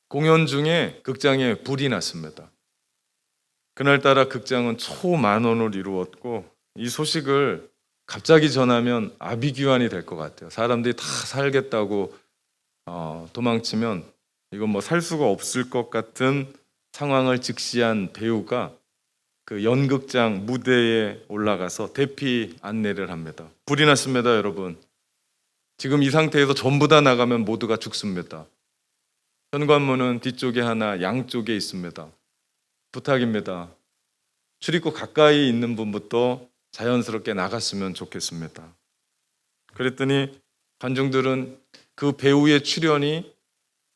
공연 중에 극장에 불이 났습니다. 그날따라 극장은 초만원을 이루었고 이 소식을 갑자기 전하면 아비규환이 될 것 같아요. 사람들이 다 살겠다고 도망치면 이건 뭐 살 수가 없을 것 같은 상황을 직시한 배우가 그 연극장 무대에 올라가서 대피 안내를 합니다. 불이 났습니다, 여러분. 지금 이 상태에서 전부 다 나가면 모두가 죽습니다. 현관문은 뒤쪽에 하나, 양쪽에 있습니다. 부탁입니다. 출입구 가까이 있는 분부터 자연스럽게 나갔으면 좋겠습니다. 그랬더니 관중들은 그 배우의 출연이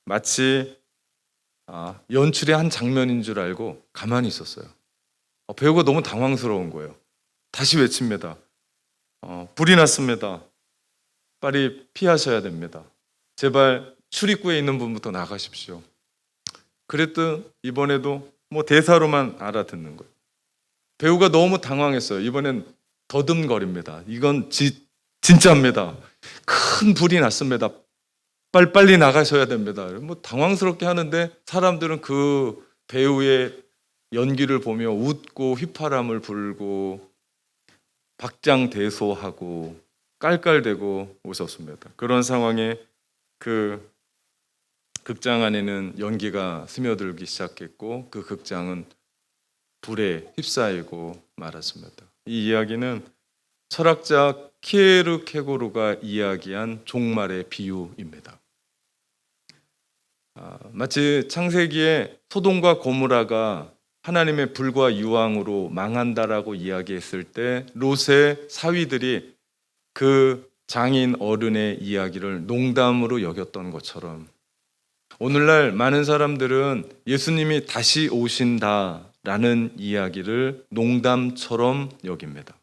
마치 연출의 한 장면인 줄 알고 가만히 있었어요. 배우가 너무 당황스러운 거예요. 다시 외칩니다. 불이 났습니다. 빨리 피하셔야 됩니다. 제발 출입구에 있는 분부터 나가십시오. 그랬더니 이번에도 뭐 대사로만 알아듣는 거예요. 배우가 너무 당황했어요. 이번엔 더듬거립니다. 이건 진짜입니다. 큰 불이 났습니다. 빨리 나가셔야 됩니다. 뭐 당황스럽게 하는데 사람들은 그 배우의 연기를 보며 웃고 휘파람을 불고 박장대소하고 깔깔대고 웃었습니다. 그런 상황에 그 극장 안에는 연기가 스며들기 시작했고 그 극장은 불에 휩싸이고 말았습니다. 이 이야기는 철학자 키에르케고르가 이야기한 종말의 비유입니다. 마치 창세기에 소돔과 고모라가 하나님의 불과 유황으로 망한다라고 이야기했을 때 롯의 사위들이 그 장인 어른의 이야기를 농담으로 여겼던 것처럼 오늘날 많은 사람들은 예수님이 다시 오신다라는 이야기를 농담처럼 여깁니다.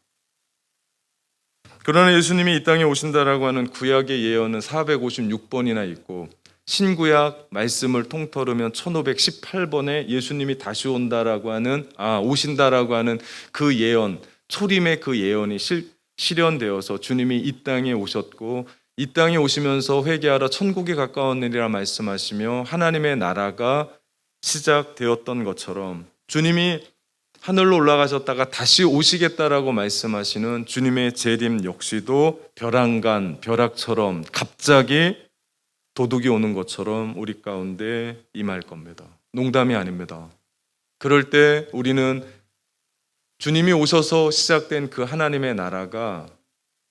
그러나 예수님이 이 땅에 오신다라고 하는 구약의 예언은 456번이나 있고 신구약 말씀을 통틀으면 1518번에 예수님이 다시 오신다라고 하는 그 예언, 초림의 그 예언이 실현되어서 주님이 이 땅에 오셨고 이 땅에 오시면서 회개하라 천국이 가까웠느니라 말씀하시며 하나님의 나라가 시작되었던 것처럼 주님이 하늘로 올라가셨다가 다시 오시겠다라고 말씀하시는 주님의 재림 역시도 벼랑간, 벼락처럼 갑자기 도둑이 오는 것처럼 우리 가운데 임할 겁니다. 농담이 아닙니다. 그럴 때 우리는 주님이 오셔서 시작된 그 하나님의 나라가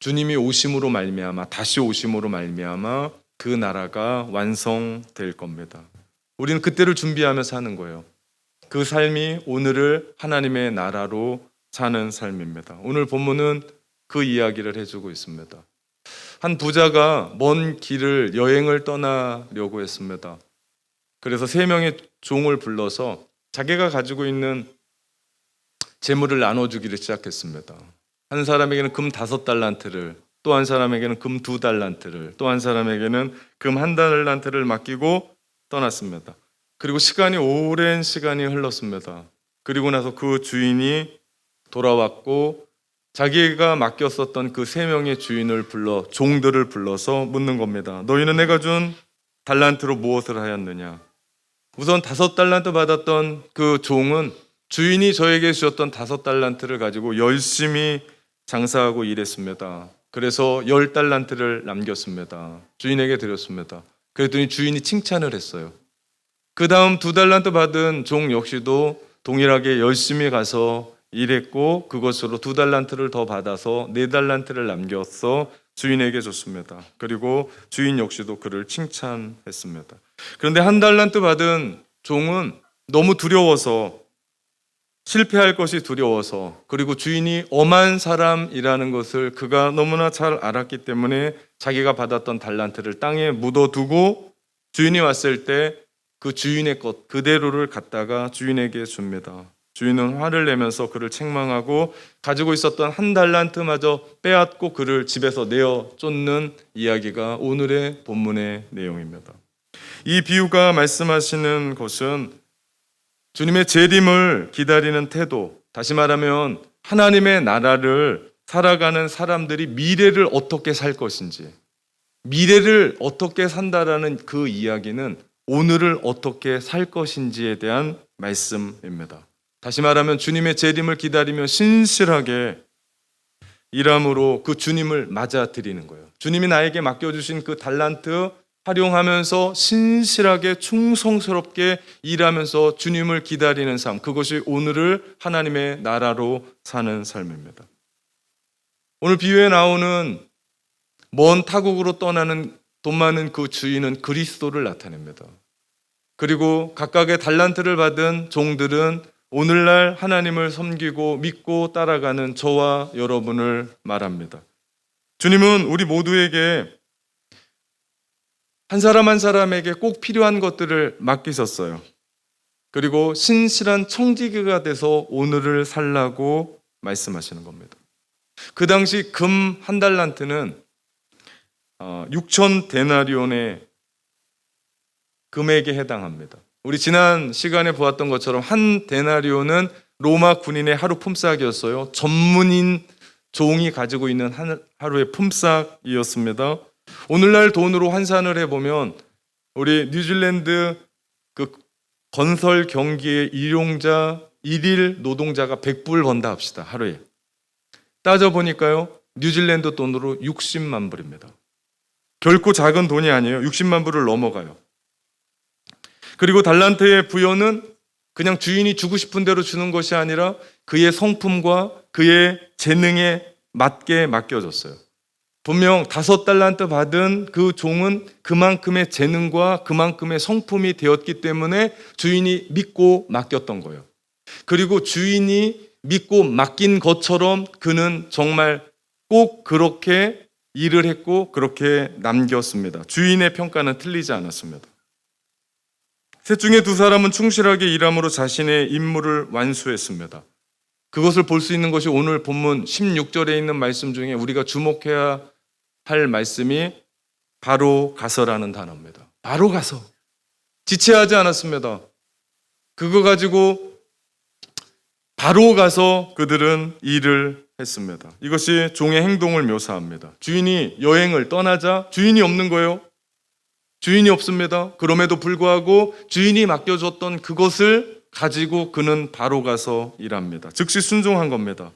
주님이 오심으로 말미암아 다시 오심으로 말미암아 그 나라가 완성될 겁니다. 우리는 그때를 준비하며 사는 거예요. 그 삶이 오늘을 하나님의 나라로 사는 삶입니다. 오늘 본문은 그 이야기를 해주고 있습니다. 한 부자가 먼 길을 여행을 떠나려고 했습니다. 그래서 3명의 종을 불러서 자기가 가지고 있는 재물을 나눠주기를 시작했습니다. 한 사람에게는 금 5달란트를, 또 한 사람에게는 금 2달란트를, 또 한 사람에게는 금 1달란트를 맡기고 떠났습니다. 그리고 오랜 시간이 흘렀습니다. 그리고 나서 그 주인이 돌아왔고 자기가 맡겼었던 그 3명의 종들을 불러서 묻는 겁니다. 너희는 내가 준 달란트로 무엇을 하였느냐? 우선 5달란트 받았던 그 종은 주인이 저에게 주셨던 5달란트를 가지고 열심히 장사하고 일했습니다. 그래서 10달란트를 남겼습니다. 주인에게 드렸습니다. 그랬더니 주인이 칭찬을 했어요. 그 다음 2달란트 받은 종 역시도 동일하게 열심히 가서 일했고 그것으로 2달란트를 더 받아서 4달란트를 남겨서 주인에게 줬습니다. 그리고 주인 역시도 그를 칭찬했습니다. 그런데 1달란트 받은 종은 너무 두려워서 실패할 것이 두려워서 그리고 주인이 엄한 사람이라는 것을 그가 너무나 잘 알았기 때문에 자기가 받았던 달란트를 땅에 묻어두고 주인이 왔을 때 그 주인의 것 그대로를 갖다가 주인에게 줍니다. 주인은 화를 내면서 그를 책망하고 가지고 있었던 1달란트마저 빼앗고 그를 집에서 내어 쫓는 이야기가 오늘의 본문의 내용입니다. 이 비유가 말씀하시는 것은 주님의 재림을 기다리는 태도, 다시 말하면 하나님의 나라를 살아가는 사람들이 미래를 어떻게 살 것인지, 미래를 어떻게 산다라는 그 이야기는 오늘을 어떻게 살 것인지에 대한 말씀입니다. 다시 말하면 주님의 재림을 기다리며 신실하게 일함으로 그 주님을 맞아들이는 거예요. 주님이 나에게 맡겨주신 그 달란트 활용하면서 신실하게 충성스럽게 일하면서 주님을 기다리는 삶, 그것이 오늘을 하나님의 나라로 사는 삶입니다. 오늘 비유에 나오는 먼 타국으로 떠나는 돈 많은 그 주인은 그리스도를 나타냅니다. 그리고 각각의 달란트를 받은 종들은 오늘날 하나님을 섬기고 믿고 따라가는 저와 여러분을 말합니다. 주님은 우리 모두에게 한 사람 한 사람에게 꼭 필요한 것들을 맡기셨어요. 그리고 신실한 청지기가 돼서 오늘을 살라고 말씀하시는 겁니다. 그 당시 금 한 달란트는 6천 데나리온의 금액에 해당합니다. 우리 지난 시간에 보았던 것처럼 한 데나리온은 로마 군인의 하루 품삯이었어요. 전문인 종이 가지고 있는 하루의 품삯이었습니다. 오늘날 돈으로 환산을 해보면 우리 뉴질랜드 그 건설 경기의 일용자 일일 노동자가 100불 번다 합시다. 하루에. 따져보니까요. 뉴질랜드 돈으로 60만 불입니다. 결코 작은 돈이 아니에요. 60만 불을 넘어가요. 그리고 달란트의 부여는 그냥 주인이 주고 싶은 대로 주는 것이 아니라 그의 성품과 그의 재능에 맞게 맡겨졌어요. 분명 5달란트 받은 그 종은 그만큼의 재능과 그만큼의 성품이 되었기 때문에 주인이 믿고 맡겼던 거예요. 그리고 주인이 믿고 맡긴 것처럼 그는 정말 꼭 그렇게 일을 했고 그렇게 남겼습니다. 주인의 평가는 틀리지 않았습니다. 셋 중에 2사람은 충실하게 일함으로 자신의 임무를 완수했습니다. 그것을 볼 수 있는 것이 오늘 본문 16절에 있는 말씀 중에 우리가 주목해야 할 말씀이 바로 가서라는 단어입니다. 바로 가서. 지체하지 않았습니다. 그거 가지고 바로 가서 그들은 일을 했습니다. 이것이 종의 행동을 묘사합니다. 주인이 여행을 떠나자 주인이 없는 거예요. 주인이 없습니다. 그럼에도 불구하고 주인이 맡겨줬던 그것을 가지고 그는 바로 가서 일합니다. 즉시 순종한 겁니다.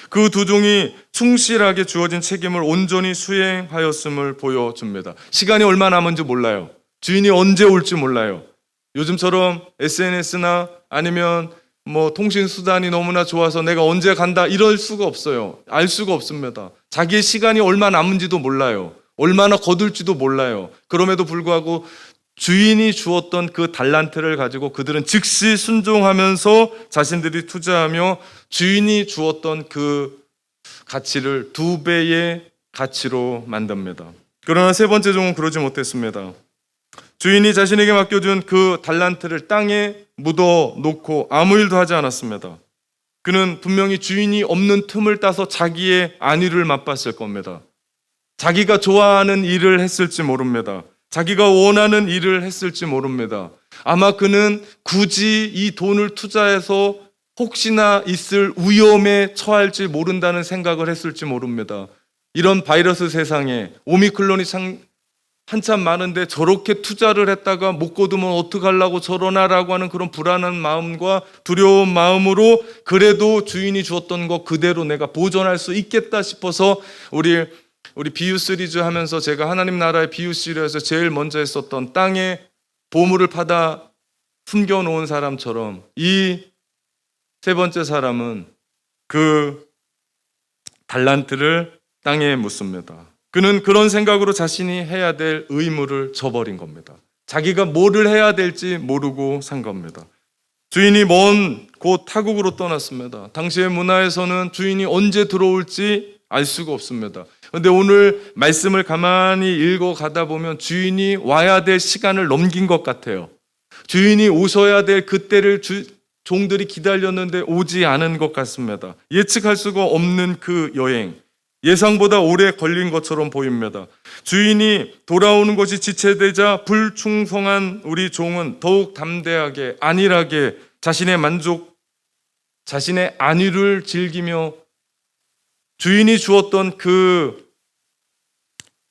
그 2종이 충실하게 주어진 책임을 온전히 수행하였음을 보여줍니다. 시간이 얼마 남은지 몰라요. 주인이 언제 올지 몰라요. 요즘처럼 SNS나 아니면 통신 수단이 너무나 좋아서 내가 언제 간다 이럴 수가 없어요. 알 수가 없습니다. 자기의 시간이 얼마 남은지도 몰라요. 얼마나 거둘지도 몰라요. 그럼에도 불구하고 주인이 주었던 그 달란트를 가지고 그들은 즉시 순종하면서 자신들이 투자하며 주인이 주었던 그 가치를 2배의 가치로 만듭니다. 그러나 3번째 종은 그러지 못했습니다. 주인이 자신에게 맡겨준 그 달란트를 땅에 묻어 놓고 아무 일도 하지 않았습니다. 그는 분명히 주인이 없는 틈을 따서 자기의 안위를 맛봤을 겁니다. 자기가 좋아하는 일을 했을지 모릅니다. 자기가 원하는 일을 했을지 모릅니다. 아마 그는 굳이 이 돈을 투자해서 혹시나 있을 위험에 처할지 모른다는 생각을 했을지 모릅니다. 이런 바이러스 세상에 오미크론이 한참 많은데 저렇게 투자를 했다가 못 거두면 어떡하려고 저러나라고 하는 그런 불안한 마음과 두려운 마음으로 그래도 주인이 주었던 거 그대로 내가 보존할 수 있겠다 싶어서 우리 비유 시리즈 하면서 제가 하나님 나라의 비유 시리즈에서 제일 먼저 했었던 땅에 보물을 파다 숨겨놓은 사람처럼 이 3번째 사람은 그 달란트를 땅에 묻습니다. 그는 그런 생각으로 자신이 해야 될 의무를 저버린 겁니다. 자기가 뭐를 해야 될지 모르고 산 겁니다. 주인이 먼 곳 타국으로 떠났습니다. 당시의 문화에서는 주인이 언제 들어올지 알 수가 없습니다. 그런데 오늘 말씀을 가만히 읽어가다 보면 주인이 와야 될 시간을 넘긴 것 같아요. 주인이 오셔야 될 그때를 종들이 기다렸는데 오지 않은 것 같습니다. 예측할 수가 없는 그 여행, 예상보다 오래 걸린 것처럼 보입니다. 주인이 돌아오는 것이 지체되자 불충성한 우리 종은 더욱 담대하게 안일하게 자신의 안위를 즐기며 주인이 주었던 그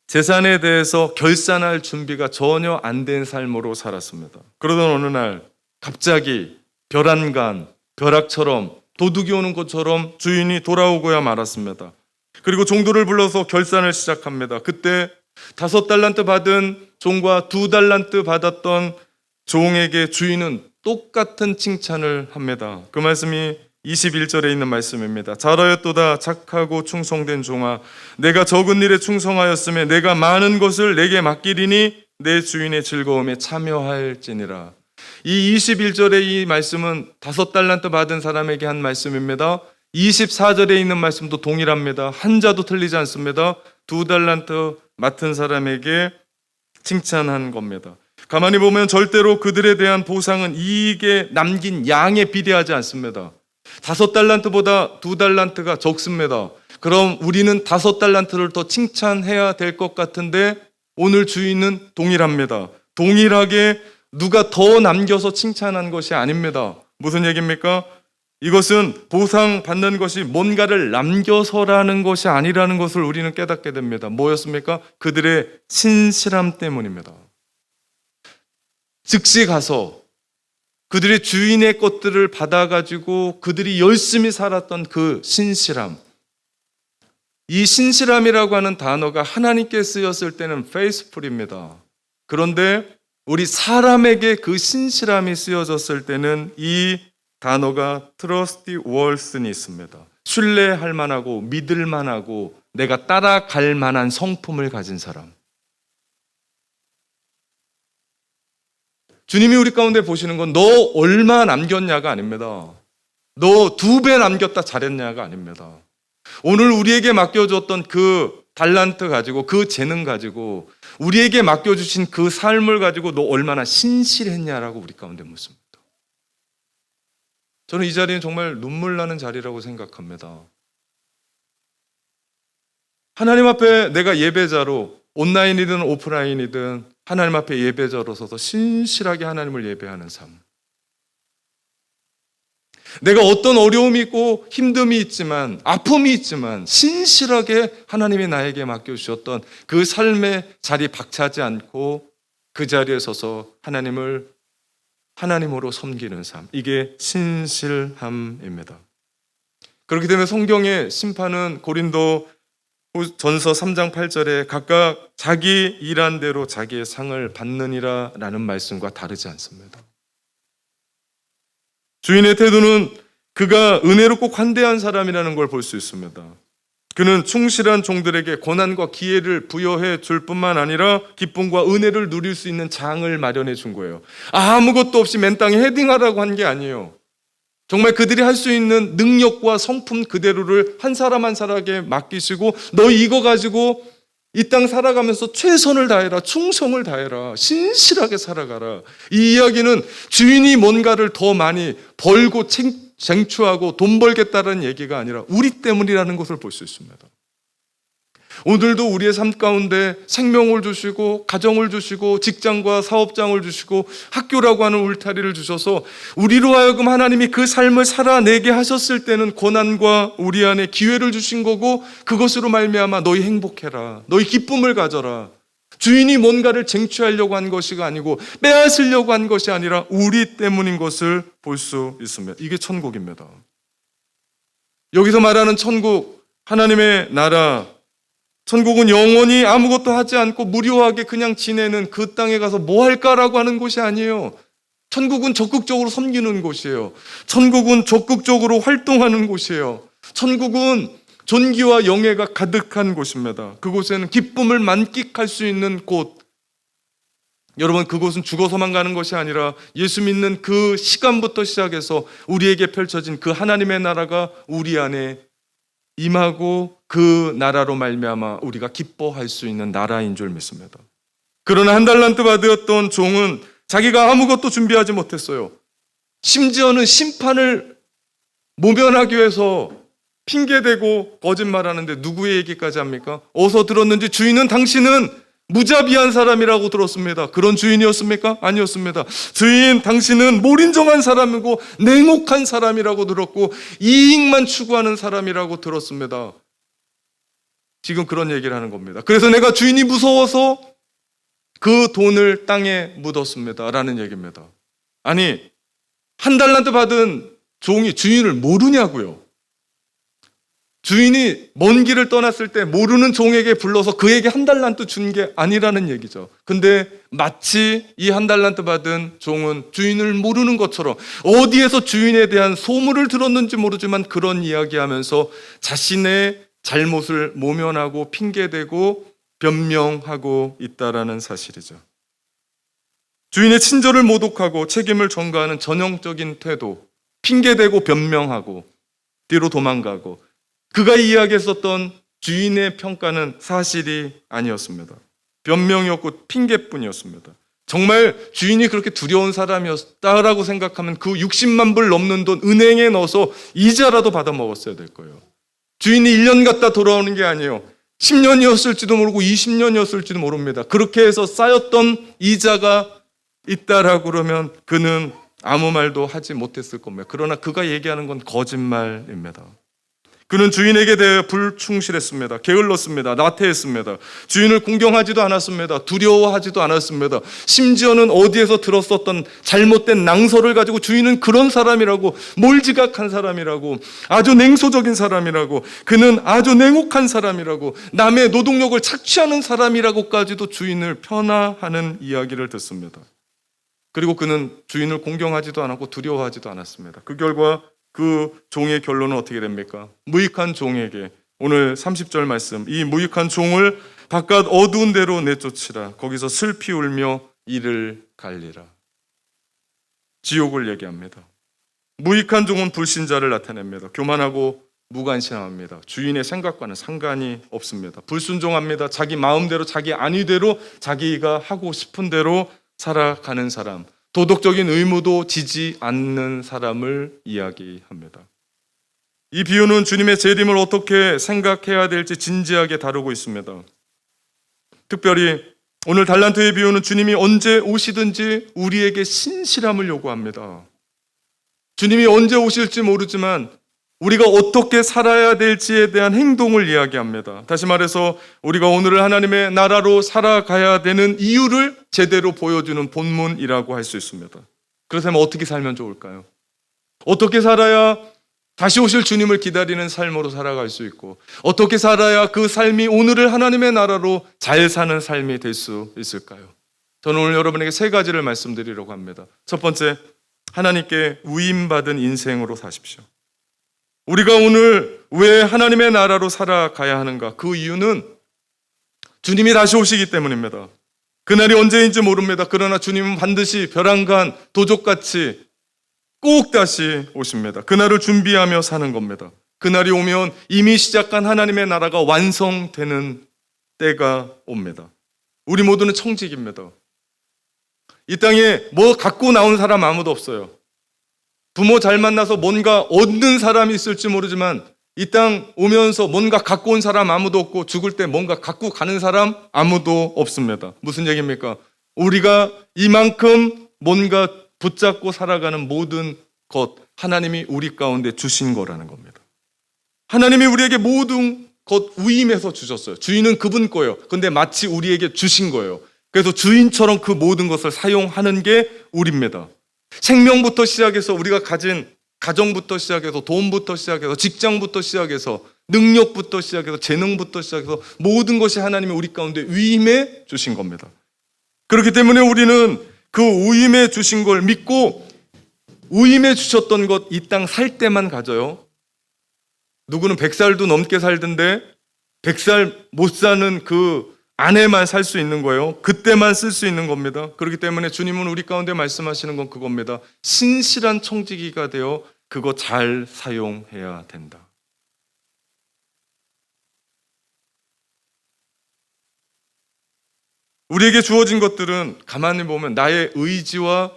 재산에 대해서 결산할 준비가 전혀 안 된 삶으로 살았습니다. 그러던 어느 날 갑자기 벼란간, 벼락처럼 도둑이 오는 것처럼 주인이 돌아오고야 말았습니다. 그리고 종들을 불러서 결산을 시작합니다. 그때 5달란트 받은 종과 2달란트 받았던 종에게 주인은 똑같은 칭찬을 합니다. 그 말씀이 21절에 있는 말씀입니다. 잘하였도다 착하고 충성된 종아, 내가 적은 일에 충성하였으며 내가 많은 것을 내게 맡기리니 내 주인의 즐거움에 참여할지니라. 이 21절의 이 말씀은 5달란트 받은 사람에게 한 말씀입니다. 24절에 있는 말씀도 동일합니다. 한자도 틀리지 않습니다. 2달란트 맡은 사람에게 칭찬한 겁니다. 가만히 보면 절대로 그들에 대한 보상은 이익에 남긴 양에 비례하지 않습니다. 5달란트보다 2달란트가 적습니다. 그럼 우리는 5달란트를 더 칭찬해야 될 것 같은데 오늘 주인은 동일합니다. 동일하게 누가 더 남겨서 칭찬한 것이 아닙니다. 무슨 얘기입니까? 이것은 보상받는 것이 뭔가를 남겨서라는 것이 아니라는 것을 우리는 깨닫게 됩니다. 뭐였습니까? 그들의 신실함 때문입니다. 즉시 가서 그들의 주인의 것들을 받아가지고 그들이 열심히 살았던 그 신실함. 이 신실함이라고 하는 단어가 하나님께 쓰였을 때는 faithful입니다. 그런데 우리 사람에게 그 신실함이 쓰여졌을 때는 이 단어가 trustworthy니 있습니다. 신뢰할 만하고 믿을 만하고 내가 따라갈 만한 성품을 가진 사람. 주님이 우리 가운데 보시는 건 너 얼마 남겼냐가 아닙니다. 너 2배 남겼다 잘했냐가 아닙니다. 오늘 우리에게 맡겨줬던 그 달란트 가지고 그 재능 가지고 우리에게 맡겨주신 그 삶을 가지고 너 얼마나 신실했냐라고 우리 가운데 묻습니다. 저는 이 자리는 정말 눈물 나는 자리라고 생각합니다. 하나님 앞에 내가 예배자로 온라인이든 오프라인이든 하나님 앞에 예배자로 서서 신실하게 하나님을 예배하는 삶. 내가 어떤 어려움이 있고 힘듦이 있지만 아픔이 있지만 신실하게 하나님이 나에게 맡겨주셨던 그 삶의 자리 박차지 않고 그 자리에 서서 하나님을 하나님으로 섬기는 삶. 이게 신실함입니다. 그렇기 때문에 성경의 심판은 고린도 전서 3장 8절에 각각 자기 일한 대로 자기의 상을 받느니라 라는 말씀과 다르지 않습니다. 주인의 태도는 그가 은혜롭고 관대한 사람이라는 걸 볼 수 있습니다. 그는 충실한 종들에게 고난과 기회를 부여해 줄 뿐만 아니라 기쁨과 은혜를 누릴 수 있는 장을 마련해 준 거예요. 아무것도 없이 맨 땅에 헤딩하라고 한 게 아니에요. 정말 그들이 할 수 있는 능력과 성품 그대로를 한 사람 한 사람에게 맡기시고 너 이거 가지고 이 땅 살아가면서 최선을 다해라, 충성을 다해라, 신실하게 살아가라. 이 이야기는 주인이 뭔가를 더 많이 벌고 쟁취하고 돈 벌겠다는 얘기가 아니라 우리 때문이라는 것을 볼 수 있습니다. 오늘도 우리의 삶 가운데 생명을 주시고 가정을 주시고 직장과 사업장을 주시고 학교라고 하는 울타리를 주셔서 우리로 하여금 하나님이 그 삶을 살아내게 하셨을 때는 고난과 우리 안에 기회를 주신 거고 그것으로 말미암아 너희 행복해라, 너희 기쁨을 가져라. 주인이 뭔가를 쟁취하려고 한 것이 아니고 빼앗으려고 한 것이 아니라 우리 때문인 것을 볼 수 있습니다. 이게 천국입니다. 여기서 말하는 천국, 하나님의 나라, 천국은 영원히 아무것도 하지 않고 무료하게 그냥 지내는 그 땅에 가서 뭐 할까라고 하는 곳이 아니에요. 천국은 적극적으로 섬기는 곳이에요. 천국은 적극적으로 활동하는 곳이에요. 천국은 존귀와 영예가 가득한 곳입니다. 그곳에는 기쁨을 만끽할 수 있는 곳. 여러분, 그곳은 죽어서만 가는 것이 아니라 예수 믿는 그 시간부터 시작해서 우리에게 펼쳐진 그 하나님의 나라가 우리 안에 임하고 그 나라로 말미암아 우리가 기뻐할 수 있는 나라인 줄 믿습니다. 그러나 1달란트 받았던 종은 자기가 아무것도 준비하지 못했어요. 심지어는 심판을 모면하기 위해서 핑계대고 거짓말하는데 누구의 얘기까지 합니까? 어디서 들었는지 주인은 당신은 무자비한 사람이라고 들었습니다. 그런 주인이었습니까? 아니었습니다. 주인, 당신은 몰인정한 사람이고 냉혹한 사람이라고 들었고 이익만 추구하는 사람이라고 들었습니다. 지금 그런 얘기를 하는 겁니다. 그래서 내가 주인이 무서워서 그 돈을 땅에 묻었습니다 라는 얘기입니다. 아니, 한 달란트 받은 종이 주인을 모르냐고요. 주인이 먼 길을 떠났을 때 모르는 종에게 불러서 그에게 한 달란트 준 게 아니라는 얘기죠. 근데 마치 이 한 달란트 받은 종은 주인을 모르는 것처럼 어디에서 주인에 대한 소문을 들었는지 모르지만 그런 이야기하면서 자신의 잘못을 모면하고 핑계대고 변명하고 있다라는 사실이죠. 주인의 친절을 모독하고 책임을 전가하는 전형적인 태도, 핑계대고 변명하고 뒤로 도망가고, 그가 이야기했었던 주인의 평가는 사실이 아니었습니다. 변명이었고 핑계뿐이었습니다. 정말 주인이 그렇게 두려운 사람이었다라고 생각하면 그 60만 불 넘는 돈 은행에 넣어서 이자라도 받아 먹었어야 될 거예요. 주인이 1년 갔다 돌아오는 게 아니에요. 10년이었을지도 모르고 20년이었을지도 모릅니다. 그렇게 해서 쌓였던 이자가 있다라고 그러면 그는 아무 말도 하지 못했을 겁니다. 그러나 그가 얘기하는 건 거짓말입니다. 그는 주인에게 대해 불충실했습니다. 게을렀습니다. 나태했습니다. 주인을 공경하지도 않았습니다. 두려워하지도 않았습니다. 심지어는 어디에서 들었었던 잘못된 낭설을 가지고 주인은 그런 사람이라고, 몰지각한 사람이라고, 아주 냉소적인 사람이라고, 그는 아주 냉혹한 사람이라고, 남의 노동력을 착취하는 사람이라고까지도 주인을 편하하는 이야기를 듣습니다. 그리고 그는 주인을 공경하지도 않았고 두려워하지도 않았습니다. 그 결과 그 종의 결론은 어떻게 됩니까? 무익한 종에게, 오늘 30절 말씀, 이 무익한 종을 바깥 어두운 데로 내쫓으라. 거기서 슬피 울며 이를 갈리라. 지옥을 얘기합니다. 무익한 종은 불신자를 나타냅니다. 교만하고 무관심합니다. 주인의 생각과는 상관이 없습니다. 불순종합니다. 자기 마음대로, 자기 안위대로, 자기가 하고 싶은 대로 살아가는 사람, 도덕적인 의무도 지지 않는 사람을 이야기합니다. 이 비유는 주님의 재림을 어떻게 생각해야 될지 진지하게 다루고 있습니다. 특별히 오늘 달란트의 비유는 주님이 언제 오시든지 우리에게 신실함을 요구합니다. 주님이 언제 오실지 모르지만 우리가 어떻게 살아야 될지에 대한 행동을 이야기합니다. 다시 말해서 우리가 오늘을 하나님의 나라로 살아가야 되는 이유를 제대로 보여주는 본문이라고 할 수 있습니다. 그렇다면 어떻게 살면 좋을까요? 어떻게 살아야 다시 오실 주님을 기다리는 삶으로 살아갈 수 있고, 어떻게 살아야 그 삶이 오늘을 하나님의 나라로 잘 사는 삶이 될 수 있을까요? 저는 오늘 여러분에게 세 가지를 말씀드리려고 합니다. 첫 번째, 하나님께 위임받은 인생으로 사십시오. 우리가 오늘 왜 하나님의 나라로 살아가야 하는가? 그 이유는 주님이 다시 오시기 때문입니다. 그날이 언제인지 모릅니다. 그러나 주님은 반드시 벼랑간 도적같이 꼭 다시 오십니다. 그날을 준비하며 사는 겁니다. 그날이 오면 이미 시작한 하나님의 나라가 완성되는 때가 옵니다. 우리 모두는 청직입니다. 이 땅에 뭐 갖고 나온 사람 아무도 없어요. 부모 잘 만나서 뭔가 얻는 사람이 있을지 모르지만 이 땅 오면서 뭔가 갖고 온 사람 아무도 없고, 죽을 때 뭔가 갖고 가는 사람 아무도 없습니다. 무슨 얘기입니까? 우리가 이만큼 뭔가 붙잡고 살아가는 모든 것, 하나님이 우리 가운데 주신 거라는 겁니다. 하나님이 우리에게 모든 것 위임해서 주셨어요. 주인은 그분 거예요. 근데 마치 우리에게 주신 거예요. 그래서 주인처럼 그 모든 것을 사용하는 게 우리입니다. 생명부터 시작해서 우리가 가진 가정부터 시작해서 돈부터 시작해서 직장부터 시작해서 능력부터 시작해서 재능부터 시작해서 모든 것이 하나님이 우리 가운데 위임해 주신 겁니다. 그렇기 때문에 우리는 그 위임해 주신 걸 믿고 위임해 주셨던 것 이 땅 살 때만 가져요. 누구는 100살도 넘게 살던데 100살 못 사는 그 안에만 살 수 있는 거예요. 그때만 쓸 수 있는 겁니다. 그렇기 때문에 주님은 우리 가운데 말씀하시는 건 그겁니다. 신실한 청지기가 되어 그거 잘 사용해야 된다. 우리에게 주어진 것들은 가만히 보면 나의 의지와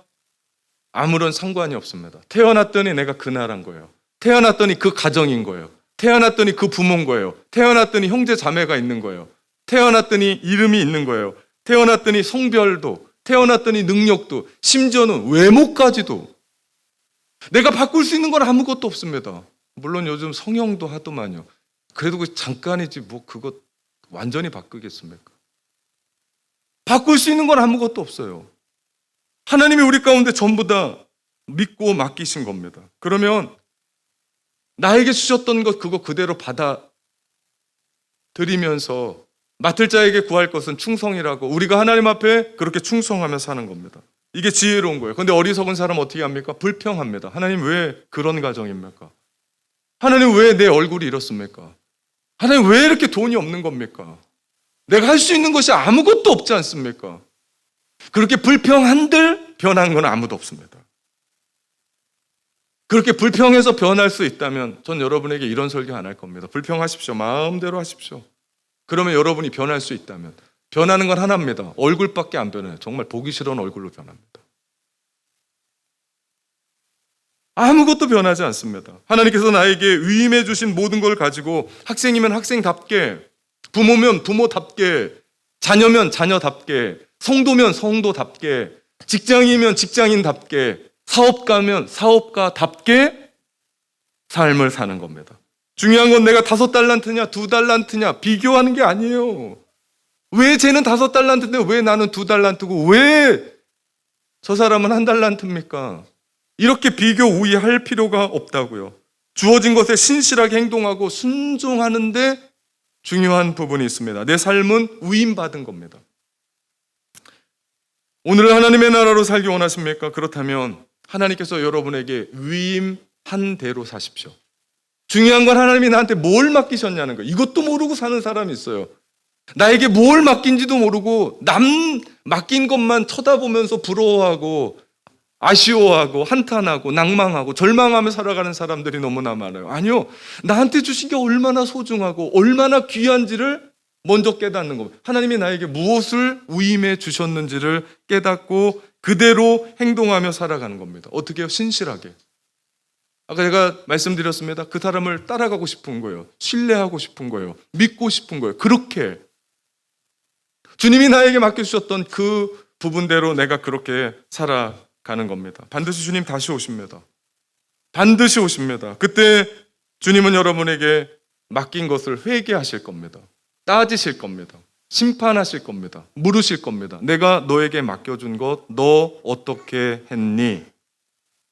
아무런 상관이 없습니다. 태어났더니 내가 그 나라인 거예요. 태어났더니 그 가정인 거예요. 태어났더니 그 부모인 거예요. 태어났더니 형제 자매가 있는 거예요. 태어났더니 이름이 있는 거예요. 태어났더니 성별도, 태어났더니 능력도, 심지어는 외모까지도. 내가 바꿀 수 있는 건 아무것도 없습니다. 물론 요즘 성형도 하더만요. 그래도 그 잠깐이지 뭐 그것 완전히 바꾸겠습니까? 바꿀 수 있는 건 아무것도 없어요. 하나님이 우리 가운데 전부 다 믿고 맡기신 겁니다. 그러면 나에게 주셨던 것 그거 그대로 받아들이면서 맡을 자에게 구할 것은 충성이라고 우리가 하나님 앞에 그렇게 충성하며 사는 겁니다. 이게 지혜로운 거예요. 그런데 어리석은 사람은 어떻게 합니까? 불평합니다. 하나님 왜 그런 가정입니까? 하나님 왜 내 얼굴이 이렇습니까? 하나님 왜 이렇게 돈이 없는 겁니까? 내가 할 수 있는 것이 아무것도 없지 않습니까? 그렇게 불평한들 변한 건 아무도 없습니다. 그렇게 불평해서 변할 수 있다면 전 여러분에게 이런 설교 안 할 겁니다. 불평하십시오. 마음대로 하십시오. 그러면 여러분이 변할 수 있다면 변하는 건 하나입니다. 얼굴밖에 안 변해요. 정말 보기 싫은 얼굴로 변합니다. 아무것도 변하지 않습니다. 하나님께서 나에게 위임해 주신 모든 걸 가지고 학생이면 학생답게, 부모면 부모답게, 자녀면 자녀답게, 성도면 성도답게, 직장이면 직장인답게, 사업가면 사업가답게 삶을 사는 겁니다. 중요한 건 내가 5달란트냐 2달란트냐 비교하는 게 아니에요. 왜 쟤는 5달란트인데 왜 나는 2달란트고 왜 저 사람은 1달란트입니까? 이렇게 비교 우위할 필요가 없다고요. 주어진 것에 신실하게 행동하고 순종하는데 중요한 부분이 있습니다. 내 삶은 위임받은 겁니다. 오늘 하나님의 나라로 살기 원하십니까? 그렇다면 하나님께서 여러분에게 위임한 대로 사십시오. 중요한 건 하나님이 나한테 뭘 맡기셨냐는 거예요. 이것도 모르고 사는 사람이 있어요. 나에게 뭘 맡긴지도 모르고 남 맡긴 것만 쳐다보면서 부러워하고 아쉬워하고 한탄하고 낭망하고 절망하며 살아가는 사람들이 너무나 많아요. 아니요. 나한테 주신 게 얼마나 소중하고 얼마나 귀한지를 먼저 깨닫는 겁니다. 하나님이 나에게 무엇을 위임해 주셨는지를 깨닫고 그대로 행동하며 살아가는 겁니다. 어떻게 해요? 신실하게. 아까 제가 말씀드렸습니다. 그 사람을 따라가고 싶은 거예요. 신뢰하고 싶은 거예요. 믿고 싶은 거예요. 그렇게 주님이 나에게 맡겨주셨던 그 부분대로 내가 그렇게 살아가는 겁니다. 반드시 주님 다시 오십니다. 반드시 오십니다. 그때 주님은 여러분에게 맡긴 것을 회개하실 겁니다. 따지실 겁니다. 심판하실 겁니다. 물으실 겁니다. 내가 너에게 맡겨준 것 너 어떻게 했니?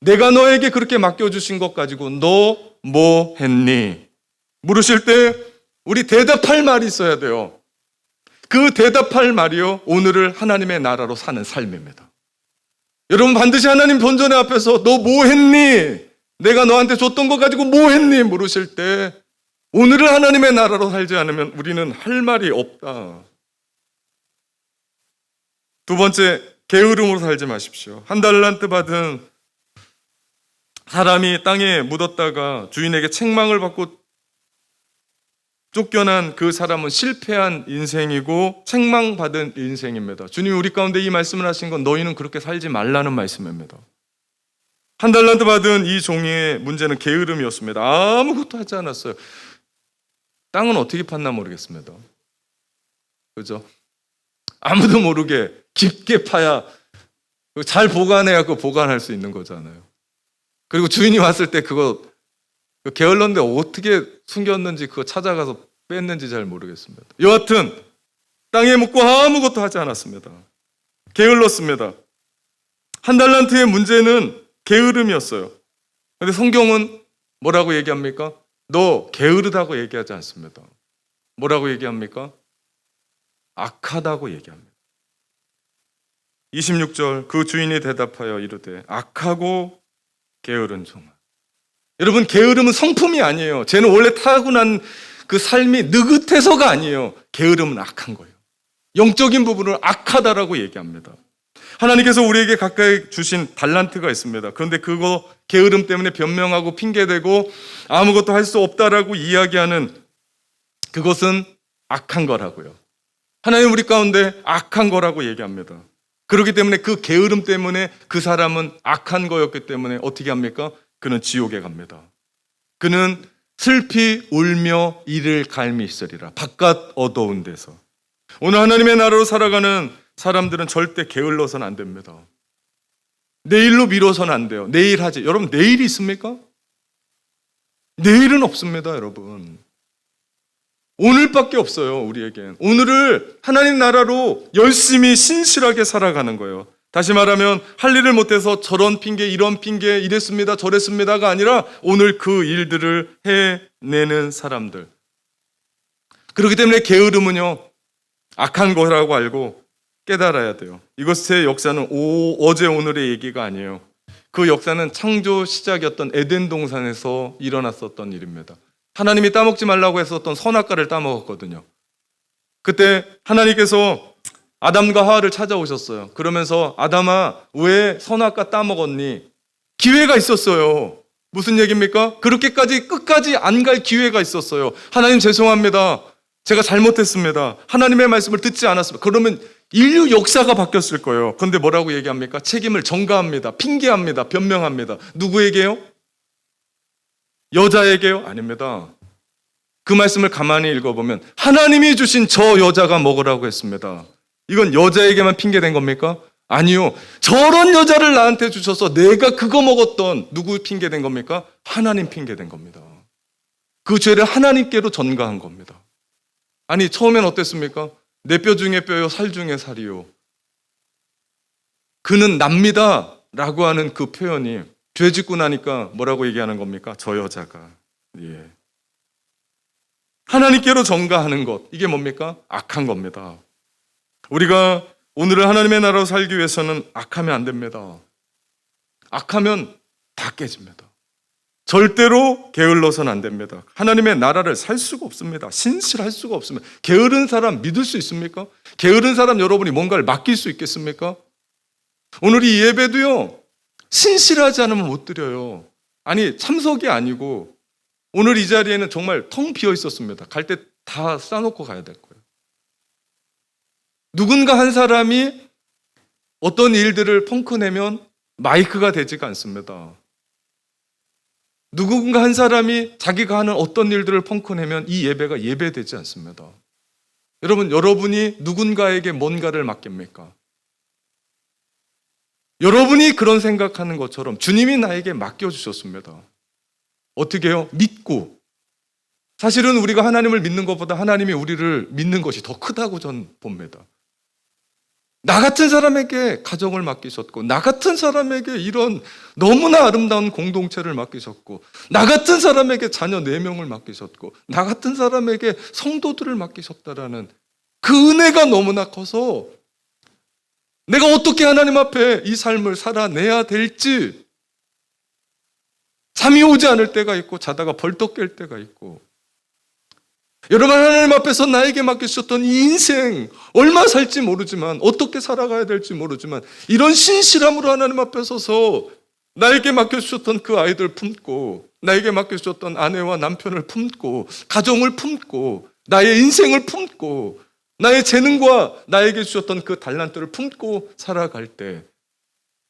내가 너에게 그렇게 맡겨주신 것 가지고 너 뭐 했니? 물으실 때 우리 대답할 말이 있어야 돼요. 그 대답할 말이요, 오늘을 하나님의 나라로 사는 삶입니다. 여러분 반드시 하나님 본전의 앞에서 너 뭐 했니? 내가 너한테 줬던 것 가지고 뭐 했니? 물으실 때 오늘을 하나님의 나라로 살지 않으면 우리는 할 말이 없다. 두 번째, 게으름으로 살지 마십시오. 1달란트 받은 사람이 땅에 묻었다가 주인에게 책망을 받고 쫓겨난 그 사람은 실패한 인생이고 책망받은 인생입니다. 주님이 우리 가운데 이 말씀을 하신 건 너희는 그렇게 살지 말라는 말씀입니다. 1달란트 받은 이 종의 문제는 게으름이었습니다. 아무것도 하지 않았어요. 땅은 어떻게 팠나 모르겠습니다. 그죠? 아무도 모르게 깊게 파야 잘 보관해야 그 보관할 수 있는 거잖아요. 그리고 주인이 왔을 때 그거 게을렀는데 어떻게 숨겼는지 그거 찾아가서 뺐는지 잘 모르겠습니다. 여하튼 땅에 묻고 아무것도 하지 않았습니다. 게을렀습니다. 1달란트의 문제는 게으름이었어요. 그런데 성경은 뭐라고 얘기합니까? 너 게으르다고 얘기하지 않습니다. 뭐라고 얘기합니까? 악하다고 얘기합니다. 26절 그 주인이 대답하여 이르되 악하고 게으른 종아. 여러분 게으름은 성품이 아니에요. 쟤는 원래 타고난 그 삶이 느긋해서가 아니에요. 게으름은 악한 거예요. 영적인 부분을 악하다라고 얘기합니다. 하나님께서 우리에게 가까이 주신 달란트가 있습니다. 그런데 그거 게으름 때문에 변명하고 핑계대고 아무것도 할 수 없다라고 이야기하는 그것은 악한 거라고요. 하나님 우리 가운데 악한 거라고 얘기합니다. 그렇기 때문에 그 게으름 때문에 그 사람은 악한 거였기 때문에 어떻게 합니까? 그는 지옥에 갑니다. 그는 슬피 울며 이를 갈미 있으리라. 바깥 어두운 데서. 오늘 하나님의 나라로 살아가는 사람들은 절대 게을러서는 안 됩니다. 내일로 미뤄서는 안 돼요. 내일 하지. 여러분 내일이 있습니까? 내일은 없습니다, 여러분. 오늘밖에 없어요. 우리에겐 오늘을 하나님 나라로 열심히 신실하게 살아가는 거예요. 다시 말하면 할 일을 못해서 저런 핑계 이런 핑계 이랬습니다 저랬습니다가 아니라 오늘 그 일들을 해내는 사람들. 그렇기 때문에 게으름은요 악한 거라고 알고 깨달아야 돼요. 이것의 역사는 어제 오늘의 얘기가 아니에요. 그 역사는 창조 시작이었던 에덴 동산에서 일어났었던 일입니다. 하나님이 따먹지 말라고 했었던 선악과를 따먹었거든요. 그때 하나님께서 아담과 하와를 찾아오셨어요. 그러면서 아담아 왜 선악과 따먹었니? 기회가 있었어요. 무슨 얘기입니까? 그렇게까지 끝까지 안 갈 기회가 있었어요. 하나님 죄송합니다. 제가 잘못했습니다. 하나님의 말씀을 듣지 않았습니다. 그러면 인류 역사가 바뀌었을 거예요. 그런데 뭐라고 얘기합니까? 책임을 전가합니다. 핑계합니다. 변명합니다. 누구에게요? 여자에게요? 아닙니다. 그 말씀을 가만히 읽어보면 하나님이 주신 저 여자가 먹으라고 했습니다. 이건 여자에게만 핑계된 겁니까? 아니요. 저런 여자를 나한테 주셔서 내가 그거 먹었던 누구 핑계된 겁니까? 하나님 핑계된 겁니다. 그 죄를 하나님께로 전가한 겁니다. 아니 처음엔 어땠습니까? 내 뼈 중에 뼈요 살 중에 살이요. 그는 납니다 라고 하는 그 표현이 죄 짓고 나니까 뭐라고 얘기하는 겁니까? 저 여자가. 예. 하나님께로 전가하는 것, 이게 뭡니까? 악한 겁니다. 우리가 오늘을 하나님의 나라로 살기 위해서는 악하면 안 됩니다. 악하면 다 깨집니다. 절대로 게을러서는 안 됩니다. 하나님의 나라를 살 수가 없습니다. 신실할 수가 없습니다. 게으른 사람 믿을 수 있습니까? 게으른 사람 여러분이 뭔가를 맡길 수 있겠습니까? 오늘 이 예배도요, 신실하지 않으면 못 드려요. 아니, 참석이 아니고 오늘 이 자리에는 정말 텅 비어 있었습니다. 갈 때 다 싸놓고 가야 될 거예요. 누군가 한 사람이 어떤 일들을 펑크내면 마이크가 되지가 않습니다. 누군가 한 사람이 자기가 하는 어떤 일들을 펑크내면 이 예배가 예배되지 않습니다. 여러분, 여러분이 누군가에게 뭔가를 맡깁니까? 여러분이 그런 생각하는 것처럼 주님이 나에게 맡겨주셨습니다. 어떻게 해요? 믿고. 사실은 우리가 하나님을 믿는 것보다 하나님이 우리를 믿는 것이 더 크다고 전 봅니다. 나 같은 사람에게 가정을 맡기셨고, 나 같은 사람에게 이런 너무나 아름다운 공동체를 맡기셨고, 나 같은 사람에게 자녀 4명을 맡기셨고, 나 같은 사람에게 성도들을 맡기셨다라는 그 은혜가 너무나 커서 내가 어떻게 하나님 앞에 이 삶을 살아내야 될지 잠이 오지 않을 때가 있고 자다가 벌떡 깰 때가 있고, 여러분 하나님 앞에서 나에게 맡기셨던 이 인생 얼마 살지 모르지만 어떻게 살아가야 될지 모르지만 이런 신실함으로 하나님 앞에 서서 나에게 맡겨주셨던 그 아이들 품고, 나에게 맡겨주셨던 아내와 남편을 품고, 가정을 품고, 나의 인생을 품고, 나의 재능과 나에게 주셨던 그 달란트를 품고 살아갈 때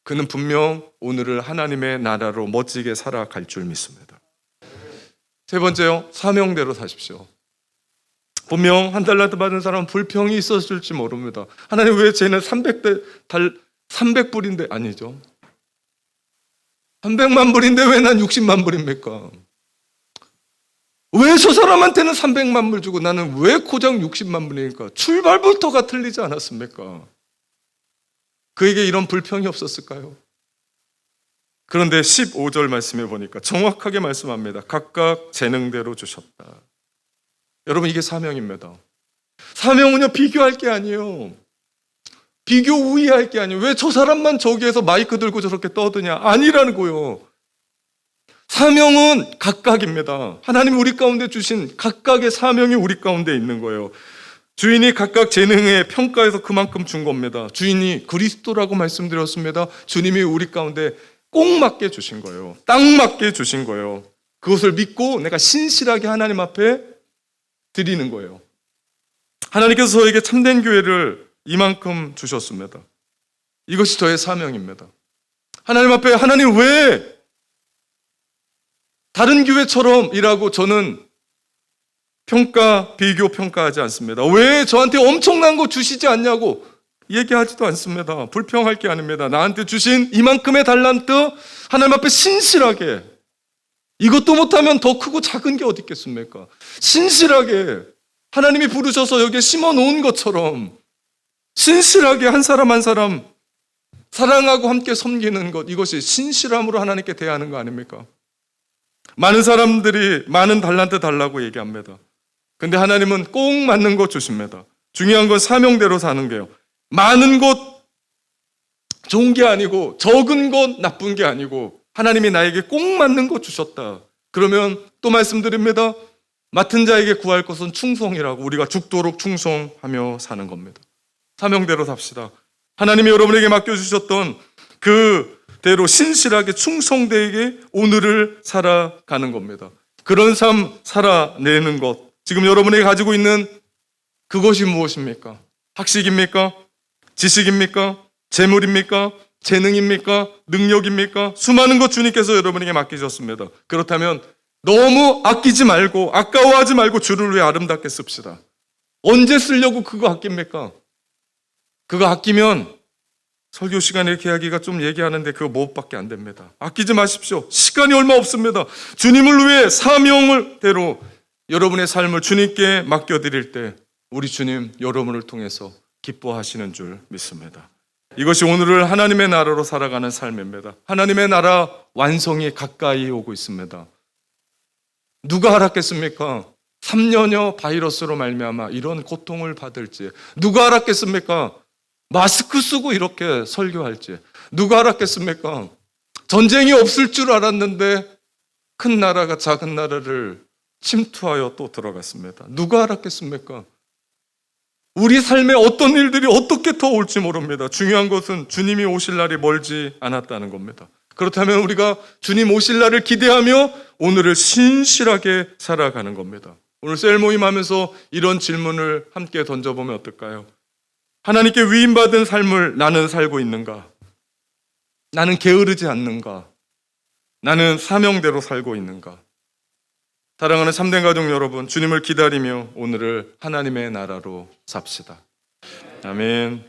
그는 분명 오늘을 하나님의 나라로 멋지게 살아갈 줄 믿습니다. 세 번째요, 사명대로 사십시오. 분명 한 달란트 받은 사람은 불평이 있었을지 모릅니다. 하나님 왜 쟤는 300불인데 아니죠. 300만 불인데 왜 난 60만 불입니까? 왜 저 사람한테는 300만 불 주고 나는 왜 고작 60만 불이니까? 출발부터가 틀리지 않았습니까? 그에게 이런 불평이 없었을까요? 그런데 15절 말씀해 보니까 정확하게 말씀합니다. 각각 재능대로 주셨다. 여러분, 이게 사명입니다. 사명은요, 비교할 게 아니에요. 비교 우위할 게 아니에요. 왜 저 사람만 저기에서 마이크 들고 저렇게 떠드냐? 아니라는 거예요. 사명은 각각입니다. 하나님이 우리 가운데 주신 각각의 사명이 우리 가운데 있는 거예요. 주인이 각각 재능에 평가해서 그만큼 준 겁니다. 주인이 그리스도라고 말씀드렸습니다. 주님이 우리 가운데 꼭 맞게 주신 거예요. 딱 맞게 주신 거예요. 그것을 믿고 내가 신실하게 하나님 앞에 드리는 거예요. 하나님께서 저에게 참된 교회를 이만큼 주셨습니다. 이것이 저의 사명입니다. 하나님 앞에 하나님 왜 다른 교회처럼 일하고 저는 비교 평가하지 않습니다. 왜 저한테 엄청난 거 주시지 않냐고 얘기하지도 않습니다. 불평할 게 아닙니다. 나한테 주신 이만큼의 달란트 하나님 앞에 신실하게, 이것도 못하면 더 크고 작은 게 어디 있겠습니까? 신실하게 하나님이 부르셔서 여기에 심어 놓은 것처럼 신실하게 한 사람 한 사람 사랑하고 함께 섬기는 것, 이것이 신실함으로 하나님께 대하는 거 아닙니까? 많은 사람들이 많은 달란트 달라고 얘기합니다. 근데 하나님은 꼭 맞는 것 주십니다. 중요한 건 사명대로 사는 게요. 많은 것 좋은 게 아니고 적은 것 나쁜 게 아니고 하나님이 나에게 꼭 맞는 것 주셨다. 그러면 또 말씀드립니다. 맡은 자에게 구할 것은 충성이라고, 우리가 죽도록 충성하며 사는 겁니다. 사명대로 삽시다. 하나님이 여러분에게 맡겨주셨던 그대로 신실하게 충성되게 오늘을 살아가는 겁니다. 그런 삶 살아내는 것, 지금 여러분이 가지고 있는 그것이 무엇입니까? 학식입니까? 지식입니까? 재물입니까? 재능입니까? 능력입니까? 수많은 것 주님께서 여러분에게 맡기셨습니다. 그렇다면 너무 아끼지 말고 아까워하지 말고 주를 위해 아름답게 씁시다. 언제 쓰려고 그거 아낍니까? 그거 아끼면 설교 시간에 이렇게 하기가 좀 얘기하는데 그거 무엇밖에 안 됩니다. 아끼지 마십시오. 시간이 얼마 없습니다. 주님을 위해 사명대로 여러분의 삶을 주님께 맡겨드릴 때 우리 주님 여러분을 통해서 기뻐하시는 줄 믿습니다. 이것이 오늘을 하나님의 나라로 살아가는 삶입니다. 하나님의 나라 완성이 가까이 오고 있습니다. 누가 알았겠습니까? 3년여 바이러스로 말미암아 이런 고통을 받을지. 누가 알았겠습니까? 마스크 쓰고 이렇게 설교할지. 누가 알았겠습니까? 전쟁이 없을 줄 알았는데 큰 나라가 작은 나라를 침투하여 또 들어갔습니다. 누가 알았겠습니까? 우리 삶에 어떤 일들이 어떻게 더 올지 모릅니다. 중요한 것은 주님이 오실 날이 멀지 않았다는 겁니다. 그렇다면 우리가 주님 오실 날을 기대하며 오늘을 신실하게 살아가는 겁니다. 오늘 셀 모임하면서 이런 질문을 함께 던져보면 어떨까요? 하나님께 위임받은 삶을 나는 살고 있는가? 나는 게으르지 않는가? 나는 사명대로 살고 있는가? 사랑하는 참된 가족 여러분, 주님을 기다리며 오늘을 하나님의 나라로 삽시다. 아멘.